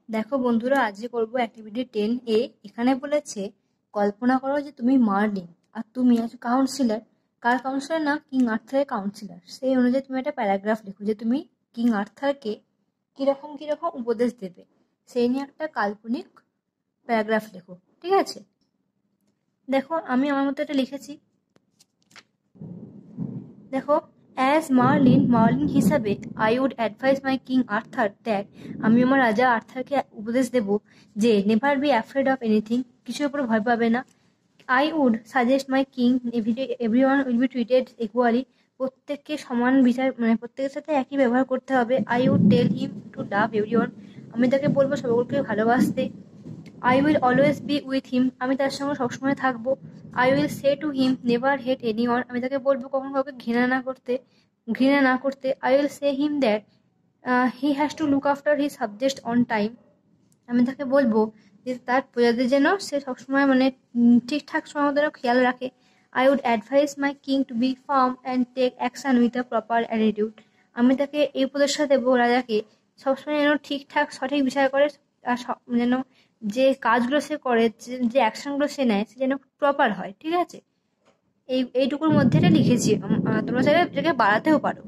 দেখো বন্ধুরা, আজকে করব অ্যাক্টিভিটি 10A। এখানে বলেছে কল্পনা করো যে তুমি মার্লিন আর তুমি আছো কাউন্সিলর। কার কাউন্সিলর? না, কিং আর্থারের কাউন্সিলর। সেই অনুযায়ী তুমি একটা প্যারাগ্রাফ লিখো যে তুমি কিং আর্থারকে কিরকম কিরকম উপদেশ দেবে, সেই নিয়ে একটা কাল্পনিক প্যারাগ্রাফ লেখো। ঠিক আছে, দেখো আমি আমার মতো এটা লিখেছি। দেখো, অ্যাজ মার্লিন হিসাবে I would advise my king Arthur that, আমি আমার রাজা আর্থারকে উপদেশ দেব যে never be afraid of anything, কিছুর উপর ভয় পাবে না। I would suggest my king everyone will be treated equally, প্রত্যেককে সমান বিচার, মানে প্রত্যেকের সাথে একই ব্যবহার করতে হবে। I would tell him to love everyone, আমি তাকে বলবো সকলকে ভালোবাসতে। I will always be with him, আমি তার সঙ্গে সবসময় থাকবো। I will say to him never hate anyone, আমি তাকে বলবো কখনো কাউকে ঘৃণা না করতে। I will say him that he has to look after his subject on time, আমি তাকে বলবো যে তার প্রজাদের যেন সে সবসময় মানে ঠিকঠাক সময় মতো যেন খেয়াল রাখে। I would advise my king to be firm and take action with a proper attitude, আমি তাকে এই উপদেশটা দেবো রাজাকে সবসময় যেন ঠিকঠাক সঠিক বিচার করে, আর যেন যে কাজগুলো সে করে, যে অ্যাকশনগুলো সে নেয় সে যেন প্রপার হয়। ঠিক আছে, এইটুকুর মধ্যে এটা লিখেছি। তোমরা চাইলে এটাকে বাড়াতেও পারো।